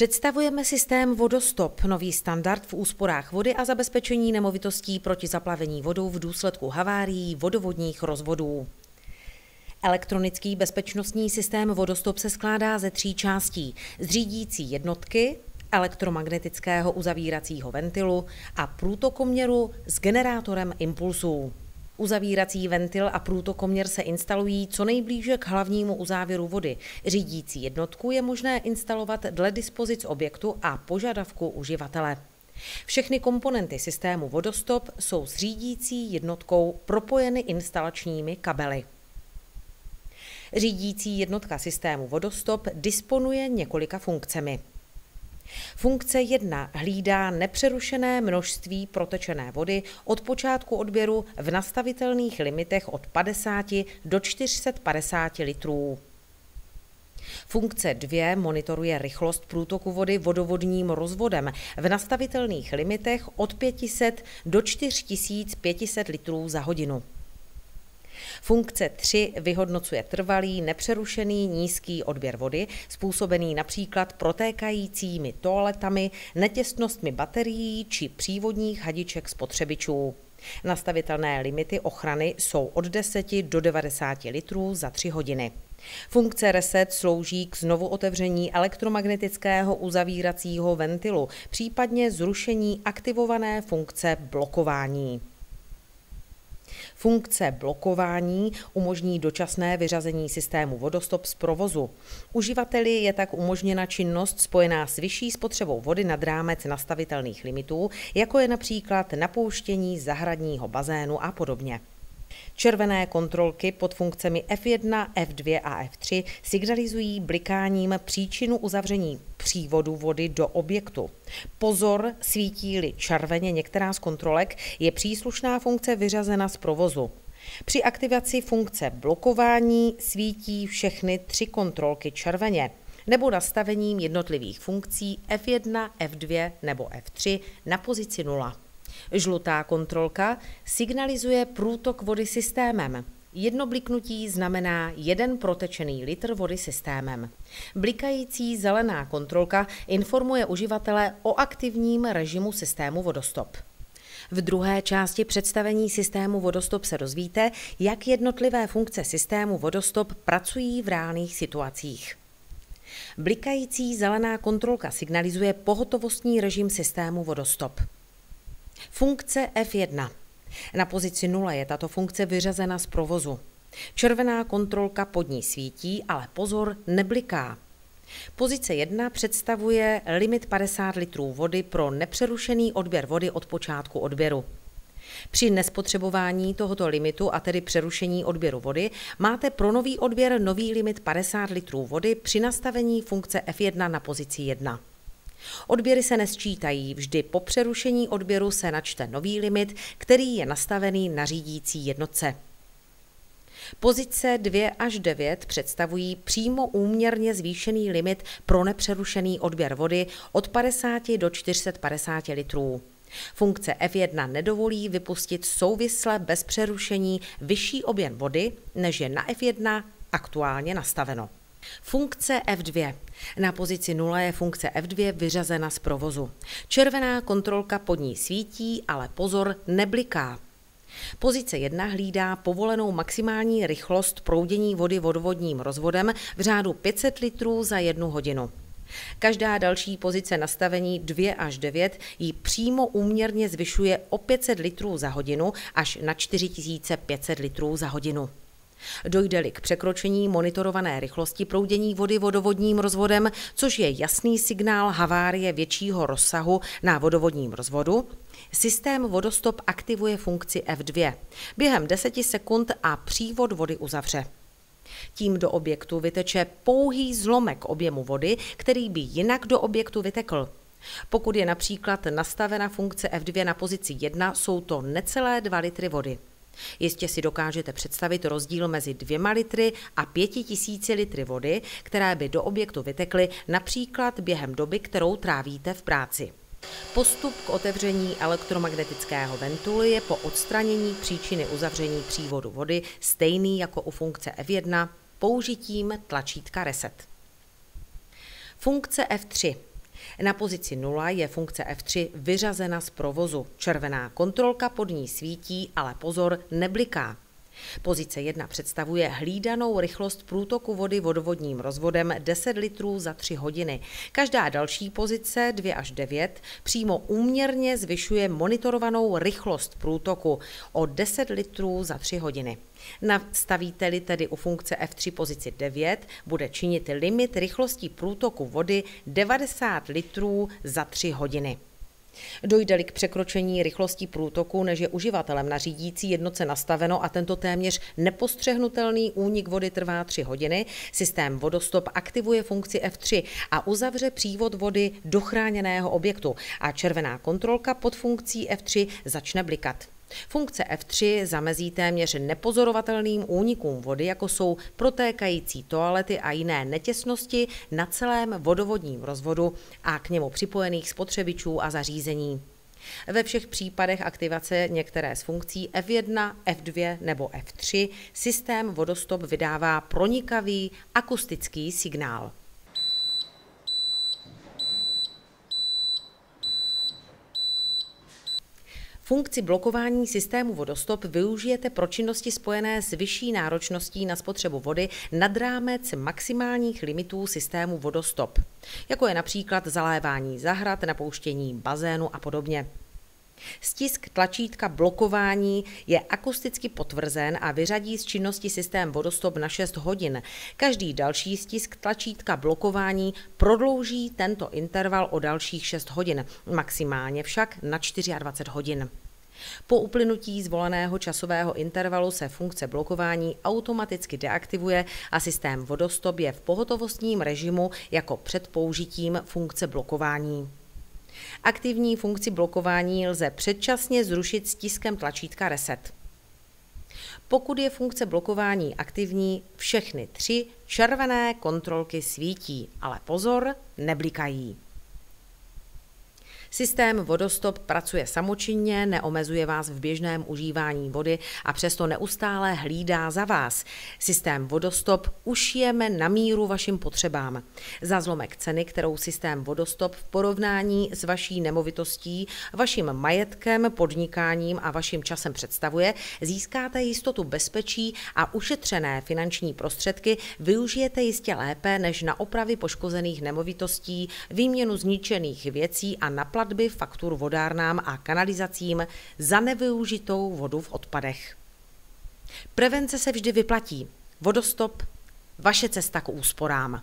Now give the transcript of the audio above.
Představujeme systém Vodostop, nový standard v úsporách vody a zabezpečení nemovitostí proti zaplavení vodou v důsledku havárií vodovodních rozvodů. Elektronický bezpečnostní systém Vodostop se skládá ze 3 částí: z řídící jednotky, elektromagnetického uzavíracího ventilu a průtokoměru s generátorem impulsů. Uzavírací ventil a průtokoměr se instalují co nejblíže k hlavnímu uzávěru vody. Řídící jednotku je možné instalovat dle dispozic objektu a požadavku uživatele. Všechny komponenty systému Vodostop jsou s řídící jednotkou propojeny instalačními kabely. Řídící jednotka systému Vodostop disponuje několika funkcemi. Funkce 1 hlídá nepřerušené množství protečené vody od počátku odběru v nastavitelných limitech od 50 do 450 litrů. Funkce 2 monitoruje rychlost průtoku vody vodovodním rozvodem v nastavitelných limitech od 500 do 4500 litrů za hodinu. Funkce 3 vyhodnocuje trvalý, nepřerušený nízký odběr vody, způsobený například protékajícími toaletami, netěsnostmi baterií či přívodních hadiček spotřebičů. Nastavitelné limity ochrany jsou od 10 do 90 litrů za 3 hodiny. Funkce Reset slouží k znovu otevření elektromagnetického uzavíracího ventilu, případně zrušení aktivované funkce blokování. Funkce blokování umožní dočasné vyřazení systému Vodostop z provozu. Uživateli je tak umožněna činnost spojená s vyšší spotřebou vody nad rámec nastavitelných limitů, jako je například napouštění zahradního bazénu a podobně. Červené kontrolky pod funkcemi F1, F2 a F3 signalizují blikáním příčinu uzavření přívodu vody do objektu. Pozor, svítí-li červeně některá z kontrolek, je příslušná funkce vyřazena z provozu. Při aktivaci funkce blokování svítí všechny 3 kontrolky červeně, nebo nastavením jednotlivých funkcí F1, F2 nebo F3 na pozici 0. Žlutá kontrolka signalizuje průtok vody systémem. Jedno bliknutí znamená 1 protečený litr vody systémem. Blikající zelená kontrolka informuje uživatele o aktivním režimu systému Vodostop. V druhé části představení systému Vodostop se dozvíte, jak jednotlivé funkce systému Vodostop pracují v reálných situacích. Blikající zelená kontrolka signalizuje pohotovostní režim systému Vodostop. Funkce F1. Na pozici 0 je tato funkce vyřazena z provozu. Červená kontrolka pod ní svítí, ale pozor, nebliká. Pozice 1 představuje limit 50 litrů vody pro nepřerušený odběr vody od počátku odběru. Při nespotřebování tohoto limitu, a tedy přerušení odběru vody, máte pro nový odběr nový limit 50 litrů vody při nastavení funkce F1 na pozici 1. Odběry se nesčítají, vždy po přerušení odběru se načte nový limit, který je nastavený na řídící jednotce. Pozice 2 až 9 představují přímo úměrně zvýšený limit pro nepřerušený odběr vody od 50 do 450 litrů. Funkce F1 nedovolí vypustit souvisle bez přerušení vyšší objem vody, než je na F1 aktuálně nastaveno. Funkce F2. Na pozici 0 je funkce F2 vyřazena z provozu. Červená kontrolka pod ní svítí, ale pozor, nebliká. Pozice 1 hlídá povolenou maximální rychlost proudění vody vodovodním rozvodem v řádu 500 litrů za 1 hodinu. Každá další pozice nastavení 2 až 9 ji přímo úměrně zvyšuje o 500 litrů za hodinu až na 4500 litrů za hodinu. Dojde-li k překročení monitorované rychlosti proudění vody vodovodním rozvodem, což je jasný signál havárie většího rozsahu na vodovodním rozvodu, systém Vodostop aktivuje funkci F2 během 10 sekund a přívod vody uzavře. Tím do objektu vyteče pouhý zlomek objemu vody, který by jinak do objektu vytekl. Pokud je například nastavena funkce F2 na pozici 1, jsou to necelé 2 litry vody. Jistě si dokážete představit rozdíl mezi 2 litry a 5000 litry vody, které by do objektu vytekly například během doby, kterou trávíte v práci. Postup k otevření elektromagnetického ventilu je po odstranění příčiny uzavření přívodu vody stejný jako u funkce F1 použitím tlačítka Reset. Funkce F3. Na pozici 0 je funkce F3 vyřazena z provozu. Červená kontrolka pod ní svítí, ale pozor, nebliká. Pozice 1 představuje hlídanou rychlost průtoku vody vodovodním rozvodem 10 litrů za 3 hodiny. Každá další pozice 2 až 9 přímo úměrně zvyšuje monitorovanou rychlost průtoku o 10 litrů za 3 hodiny. Nastavíte-li tedy u funkce F3 pozici 9, bude činit limit rychlosti průtoku vody 90 litrů za 3 hodiny. Dojde-li k překročení rychlosti průtoku, než je uživatelem na řídící jednotce nastaveno a tento téměř nepostřehnutelný únik vody trvá 3 hodiny, systém Vodostop aktivuje funkci F3 a uzavře přívod vody do chráněného objektu a červená kontrolka pod funkcí F3 začne blikat. Funkce F3 zamezí téměř nepozorovatelným únikům vody, jako jsou protékající toalety a jiné netěsnosti na celém vodovodním rozvodu a k němu připojených spotřebičů a zařízení. Ve všech případech aktivace některé z funkcí F1, F2 nebo F3 systém Vodostop vydává pronikavý akustický signál. Funkci blokování systému Vodostop využijete pro činnosti spojené s vyšší náročností na spotřebu vody nad rámec maximálních limitů systému Vodostop, jako je například zalévání zahrad, napouštění bazénu a podobně. Stisk tlačítka blokování je akusticky potvrzen a vyřadí z činnosti systém Vodostop na 6 hodin. Každý další stisk tlačítka blokování prodlouží tento interval o dalších 6 hodin, maximálně však na 24 hodin. Po uplynutí zvoleného časového intervalu se funkce blokování automaticky deaktivuje a systém Vodostop je v pohotovostním režimu jako před použitím funkce blokování. Aktivní funkci blokování lze předčasně zrušit stiskem tlačítka Reset. Pokud je funkce blokování aktivní, všechny 3 červené kontrolky svítí, ale pozor, neblikají. Systém Vodostop pracuje samočinně, neomezuje vás v běžném užívání vody a přesto neustále hlídá za vás. Systém Vodostop ušijeme na míru vašim potřebám. Za zlomek ceny, kterou systém Vodostop v porovnání s vaší nemovitostí, vaším majetkem, podnikáním a vaším časem představuje, získáte jistotu bezpečí a ušetřené finanční prostředky využijete jistě lépe než na opravy poškozených nemovitostí, výměnu zničených věcí a na platby faktur vodárnám a kanalizacím za nevyužitou vodu v odpadech. Prevence se vždy vyplatí. Vodostop, vaše cesta k úsporám.